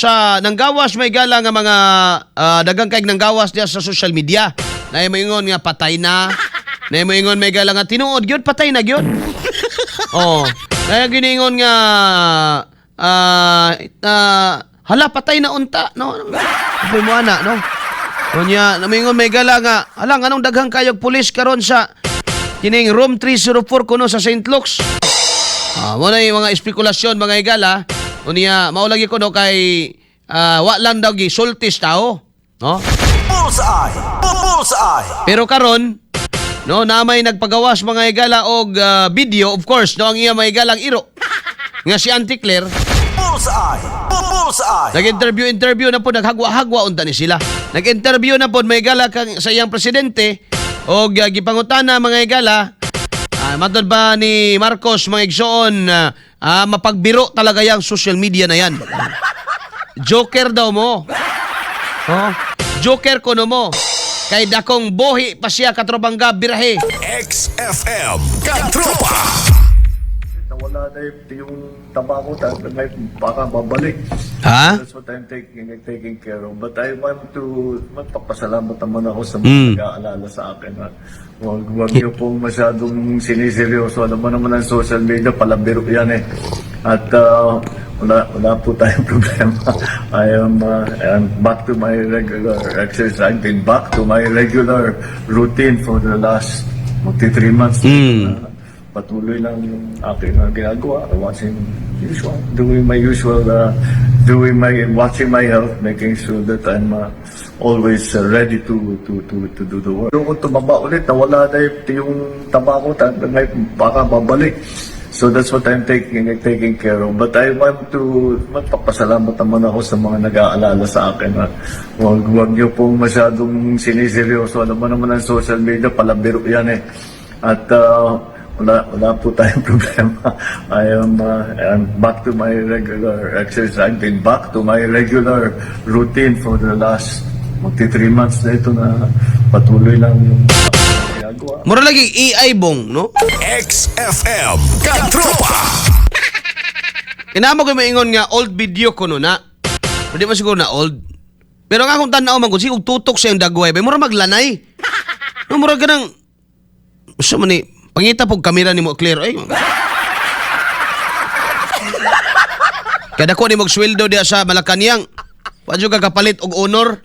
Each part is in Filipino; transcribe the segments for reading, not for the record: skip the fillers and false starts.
sa nanggawas may gala nga mga dagang kay nanggawas diya sa social media. Na moingon nga patay na. Na moingon may gala nga tinuod gyud patay na gyud. Oh, kaya giningon nga hala patay na unta no. Apoy mo ana no. Unya namingon may gala nga hala anong daghang kayog pulis karon sa kining room 304 kuno sa St. Luke's. Mo na yung mga espekulasyon mga igala. Unya maulagi ko no kay wa lang daw gi sultis tao, no? Bullseye! Bullseye! Pero karon no na may nagpagawas mga igala og video of course no ang iya mga igalang iro nga si Auntie Claire. Bullseye! Bullseye! Nag-interview na po naghagwa-hagwa unta ni sila. Nag-interview na po may igala kang sa iyang presidente og gipangutana mga igala. Matod ba ni Marcos mga igsoon mapagbiro talaga yung social media na yan. Joker daw mo. Oh, Joker ko no mo. Kay dakong bohi pa siya katropang birahe. XFM Katropa! Wala na yung tabako may baka babalik. Ha? That's what I'm taking care of. But I want to magpapasalamat naman ako sa mga nag-aalala sa akin. Huwag niyo pong masyadong siniseryoso. Alam mo naman ang social media, palabiro yan eh. At wala po tayong problema. I'm back to my regular exercise. I've been back to my regular routine for the last 3 months. Patuloy lang yung aking ginagawa. Watching my health, making sure that I'm always ready to do the work. Kung tumaba ulit, nawala na yung tabako, may baka babalik. So that's what I'm taking care of. But I want to magpapasalamat naman ako sa mga nag-aalala sa akin. Huwag niyo pong masyadong siniseryoso. Alam mo naman ang social media, palabiro yan eh. At wala po tayong problema. I'm back to my regular exercise. I've been back to my regular routine for the last 3 months na ito na patuloy lang yung ginagawa. Mura lagi AI bong, no? XFM Katropa! Inamo ko maingon nga old video ko no na. Hindi man siguro na old. Pero nga kung tanaw man ko siguro tutok sa yung dagway, mura maglanay. No, mura ganang so man ni pangita pog kamera nimo clear ay. Kada ko ni mog sweldo diya sa Malacañang. Padyo ka kapalit og honor.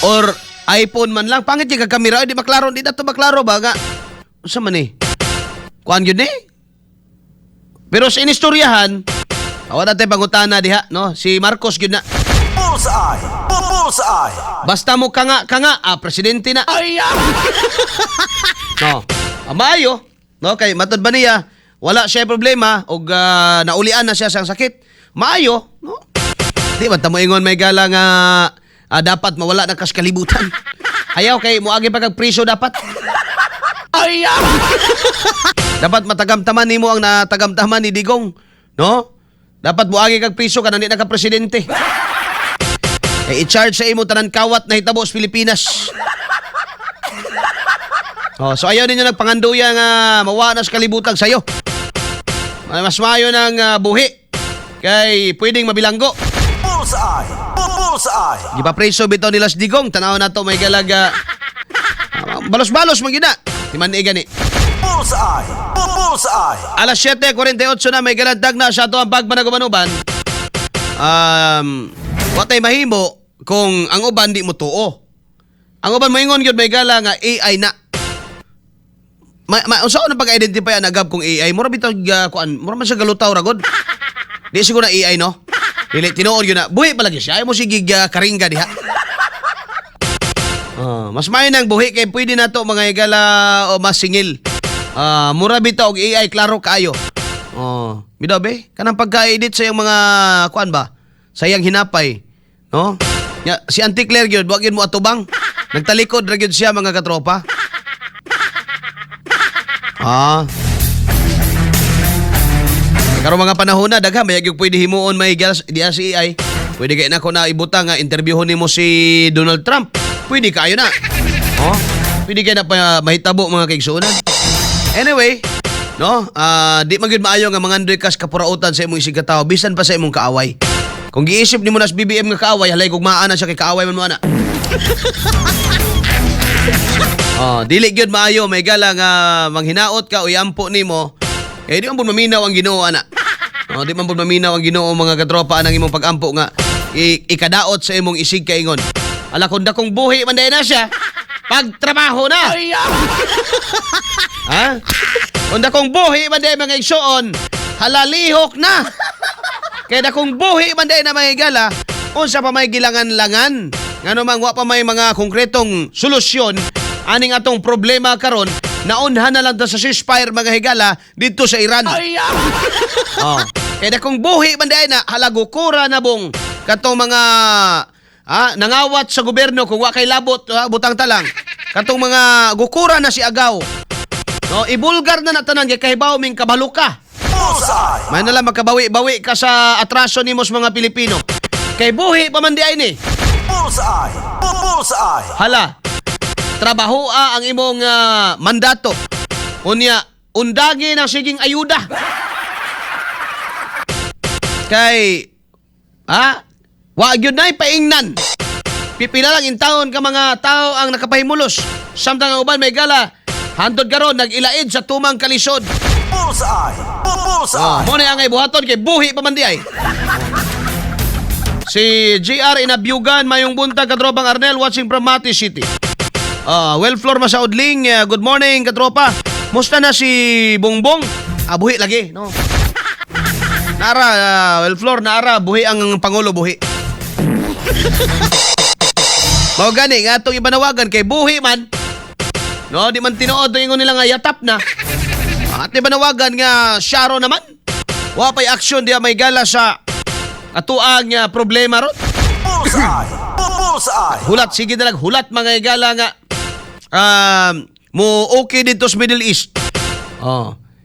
Or iPhone man lang pangit yung kamera di maklaro di dato maklaro ba nga. Unsa man ni? Kuan gyud ni? Pero sa inistoryahan, awa natin pangutana diha, no? Si Marcos gyud na. Bullseye! Bullseye! Basta mo kanga presidente na. Ay! No. Amayo, no kay matod ba niya, wala siya problema og naulian na siya sa sakit. Maayo, no? Di ba tamo ingon may gala nga dapat mawala na kas kalibutan. Ayaw kay moagi pa kag priso dapat. Ay! Dapat matagamtaman nimo ang natagamtaman ni Digong, no? Dapat moagi kag priso kanang di na ka presidente. I-charge sa imo tanan kawat na hitabo sa Pilipinas. Oh, so ayaw ninyo nagpanganduya nga mawanas kalibutang sayo. Mas maayo ng buhi kay pwedeng mabilanggo. Bullseye! Bullseye! Di ba preso bitaw nila sa Digong? Tanaw na to may galaga. Balos-balos magina. Di man gani. Bullseye! Bullseye! Alas 7:48 na may galandag na sa ato ang pagmanagumanuban. Watay mahimo kung ang uban di mo tuo. Ang uban moingon gyud may gala nga AI na. Unsa na pag-identify ang agab kung AI? Mura bitaw kuan, mura man siya galutaw ra gud. Di siguro na AI no. Dili tinuod gyud na. Buhi pa lagi siya. Ay mo sige karingga diha. Mas maayo nang buhi kay pwede na to mga igala o mas singil. Mura bitaw og AI klaro kaayo. Bidabe kanang pagka-edit sa yung mga kuan ba? Sayang hinapay, no? Si Auntie Claire gyud, wag gyud mo atubang. Nagtalikod ra gyud siya mga katropa. Karon mga panahon na daghan may gyud pwede himuon may diya si AI. Pwede kay nako na ibutang nga interviewon nimo si Donald Trump. Pwede kayo na. Pwede kay na pa mahitabo mga kaigsuonan. Anyway, No? Di man gyud maayo nga mangandoy kas kapurautan sa imong isig ka tawo bisan pa sa imong kaaway. Kung giisip nimo nas BBM nga kaaway, halay kog maana siya kay kaaway man mo ana. Dili gyud maayo may gala nga manghinaot ka o iampo nimo. Di man pud maminaw ang Ginoo ana. Di man pud maminaw ang Ginoo mga katropa anang imong pagampo nga ikadaot sa imong isig kaingon. Ala kung dakong buhi man na siya, pagtrabaho na. Ha? Kung dakong buhi man mga igsoon, halalihok na. Kaya dakong buhi man na mga igala, unsa pa may gilangan-langan. Ngano man wa pa may mga konkretong solusyon aning atong problema karon, naunhan na lang ta sa ceasefire mga higala dito sa Iran. Kaya dakong buhi man na halagukura na bong katong mga nangawat sa gobyerno kung wa kay labot butang talang. Katong mga gukura na si Agaw. No, ibulgar na natanan kay kahibaw ming kabalo ka. Bullseye. May nalang magkabawi-bawi ka sa atraso nimos mga Pilipino. Kay buhi pa man di ay ni. Bullseye. Bullseye. Hala. Trabahoa ang imong mandato. Unya, undagi ng siging ayuda. Kay wa gyud nay paingnan. Pipila lang intawon ka mga tao ang nakapahimulos. Samtang ang uban may gala hantod karon nag-ilaid sa tumang kalisod. Bullseye. Bullseye. Mo na ang ibuhaton kay buhi pa man di ay. Si JR Inabyugan mayong buntag katropang Arnel watching from Mati City. Well floor masaudling. Good morning katropa. Musta na si Bongbong? Buhi lagi, no. Nara well floor naara buhi ang pangulo buhi. Mao gani nga atong ibanawagan kay buhi man. No, di man tinuod ingon nila nga yatap na. At ibanawagan nga syaro naman. Wa pay action diya may gala sa atuang problema ron. Bullseye. Bullseye. Hulat sige dalag hulat mga igala nga mo okay dito sa Middle East.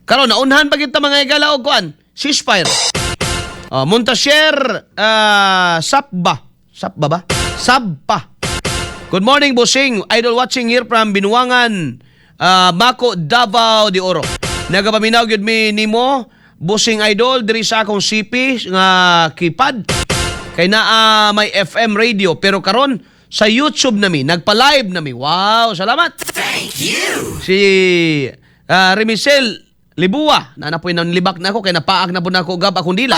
Karon naunhan pa kita mga igala og kuan, ceasefire. Montasher Sabpa ba? Sabpa. Good morning, bossing. Idol watching here from Binuangan, Mako, Davao de Oro. Nagapaminaw gyud mi nimo, bossing idol diri sa akong CP nga keypad. Kay naa may FM radio pero karon sa YouTube nami, nagpa-live nami. Wow, salamat. Thank you. Si Remisel Libua, na po nang libak na ako kay napaak na po na ako gab akong dila.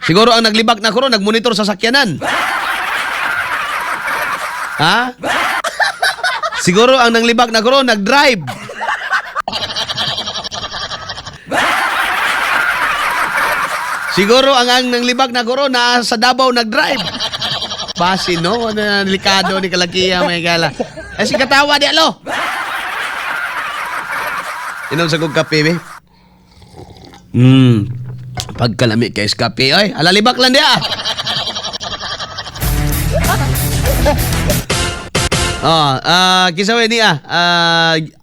Siguro ang naglibak na ko ron, nagmonitor sa sakyanan. Ha? Siguro ang nanglibak na ko ron, nagdrive. Siguro ang nanglibak na ko ron, sa Davao nagdrive. Basi, no? Delikado ni Kalakiya, may gala. Si katawa di, alo. Inom sa kong kape, be. Pagkalami kay kape, oy. Alalibak lang dia. Kisawe niya.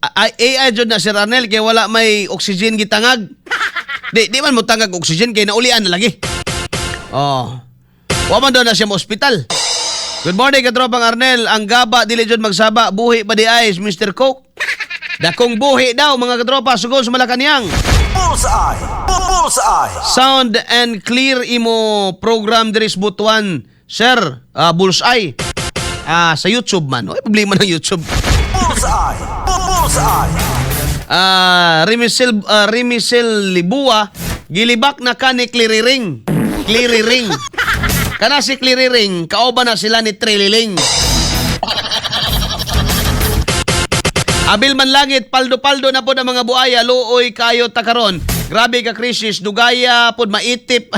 AI jud na si Ranel kay wala may oxygen gitangag. Di man mo tangag oxygen kay naulian na lagi. Wa man daw na siya mo ospital. Good morning katropang Arnel. Ang gaba dili jud magsaba, buhi pa di ay Mr. Coke. Dakong buhi daw mga katropa sugod sa Malacañang. Bullseye. Bullseye. Sound and clear imo program diri sa Butuan. Sir, Bullseye. Sa YouTube man. Oy, problema ng YouTube. Bullseye. Bullseye. Remisel Libua, gilibak na ka ni Cleariring. Cleariring. Kana si Cleariring, kaoba na sila ni Trililing. Abil man langit, paldo-paldo na po ng mga buaya, luoy kayo takaron. Grabe ka krisis, dugaya po maitip.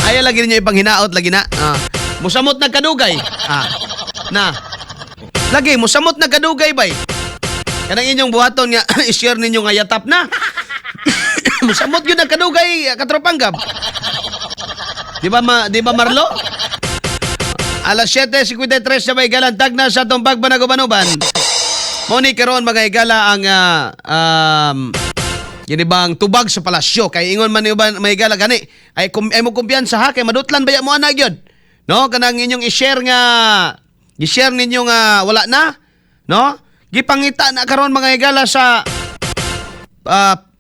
Ayaw lagi niyo ipanghinaot lagi na. Musamot na kadugay. Lagi, musamot na kadugay bay. Kanang inyong buhaton nga, i-share ninyo nga yatap na. Musamot yun na kadugay, katropanggab. Di ba Marlo? Alas 7:53 na may galantag na sa itong pagbanag-ubanuban. Moni karon mga igala ang yun ibang tubag sa palasyo. Kay ingon man iban mga igala gani. Ay mo kumpiyansa ha. Kay madutlan ba mo anag yun? No? Kanang inyong i-share nga i-share ninyo nga wala na. No? gipangita na karon mga higala sa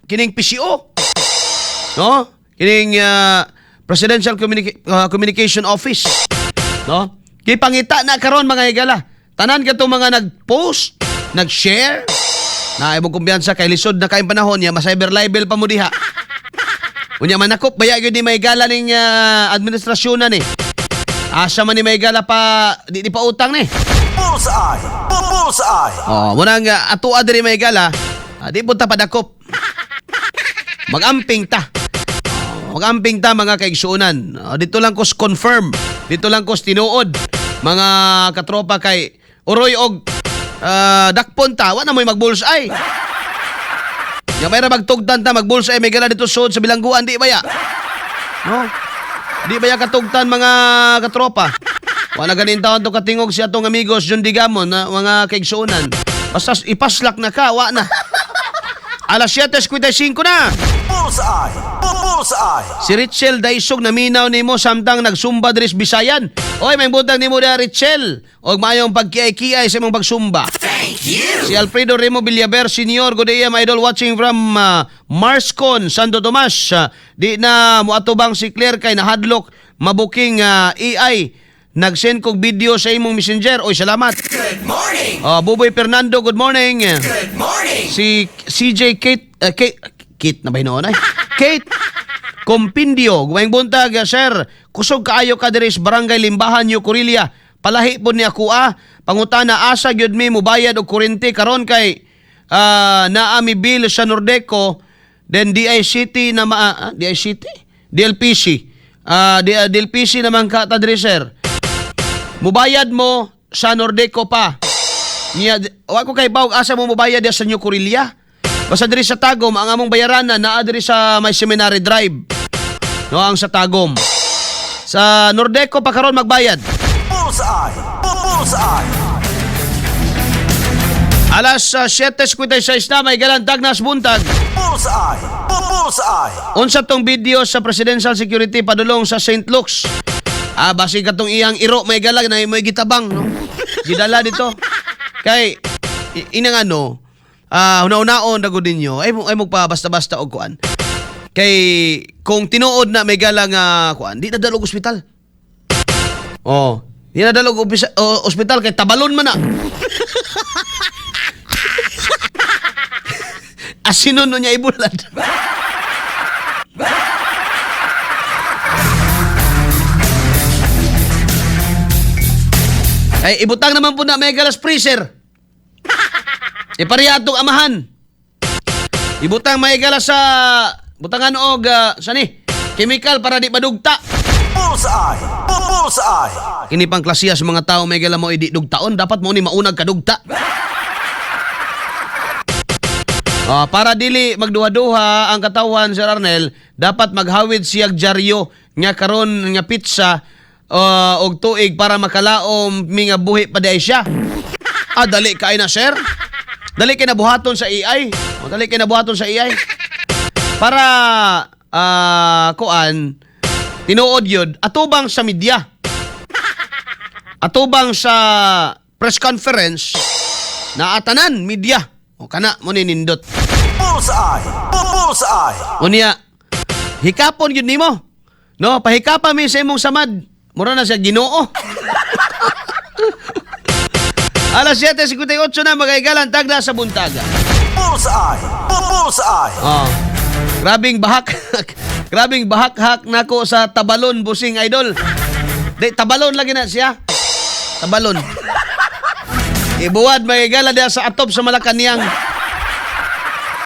kining PCO. No? Kining Presidential Communication Office. No? Gipangita na karon mga higala. Tanan kato mga nag-post, nag-share, na imong kumbiyansa kay lisod na kaayong panahon niya, ma-cyber libel pa mo diha. Unya manakop baya gyud ni may gala ning administrasyon na ni. Asa man ni may gala pa di pa utang ni. Bullseye! Bullseye! Oh, muna nga atua diri may gala, di po ta padakop. Magamping ta. Magamping ta mga kaigsuonan. Dito lang kos confirm, dito lang kos tinuod mga katropa kay uroy og dakpon ta, wa na mo'y mag-bullseye. Nga may magtugtan ta, mag-bullseye, may gala dito sud sa bilangguan, di ba ya? No? Di ba ya katugtan mga katropa? Wala ganin taon to katingog si atong amigos John Digamon na mga kaigsuonan. Basta ipaslak na ka, wa na. Alas 7:55 na. Bullseye! Bullseye! Si Richel Daisog naminaw nimo samtang nagsumba diri sa Bisayan. Oy, may butang nimo da Richel. Og mayong pagkiay-kiay sa imong pagsumba. Thank you! Si Alfredo Remo Villaver Sr. Good day, my idol, watching from Marscon, Santo Tomas. Di na muatubang si Claire kay nahadlok mabuking AI. Nag-send kog video sa imong messenger. Oy, salamat. Good morning! Buboy Fernando, good morning. Good morning! Si CJ Kate na ba hinoon ay? Kate Compindio, gumayng buntag, sir. Kusog kaayo ka diri sa Barangay Limbahan, Yucurilia. Palahi po ni ako pangutana asa gyud mi mobayad og kuryente karon kay naami bill sa Nordeco, then DICT na DLPC. DLPC naman ka ta diri, sir. Mubayad mo sa Nordeco pa. Niya, wa ko kay bawg asa mo mobayad sa Yucurilia. Basta diri sa Tagum, ang among bayaran na naa diri sa may Seminary Drive. No, ang sa Tagum. Sa Nordeco pa karon magbayad. Bullseye! Bullseye! Alas 7:56 na may galantag na buntag. Bullseye! Bullseye! Unsa tong video sa Presidential Security padulong sa St. Luke's. Basi katong iyang iro may galag na may gitabang, no? Gidala dito. Kay inang ano, una-unaon na gud ninyo ay mo pa basta-basta og kuan. Kay kung tinuod na may galang kuan, di na dalog ospital. Oh, di na dalog ospital kay tabalon man na. Asinon no niya ibulad. Ay ibutang naman po na may galas freezer. Ipariya atong amahan. Ibutang may galas sa butangan og sani chemical para di madugta. Bullseye! Bullseye! Kini pang klasiya sa mga tao may gala mo idi dugtaon, dapat mo ni maunag kadugta. Para dili magduha-duha ang katawan, Sir Arnel, dapat maghawid siyag dyaryo nga karon nga pizza og tuig para makalaom minga buhi pa day siya. Dali kay na, sir. Dali kay na buhaton sa AI. Dali kay na buhaton sa AI. Para kuan tinuod yun, atubang sa media. Atubang sa press conference na atanan media. O kana mo ni nindot. Bullseye! Bullseye! Unya, hikapon yun nimo. No, pahikapa mi sa imong samad. Mura na siya Ginoo. Alas 7:58 na magaigalan tagda sa buntaga. Bullseye! Bullseye! Grabing bahak. Grabing bahak-hak nako sa tabalon, busing idol. Di tabalon lagi na siya. Tabalon. Ibuwad magigala dia sa atop sa Malacañang.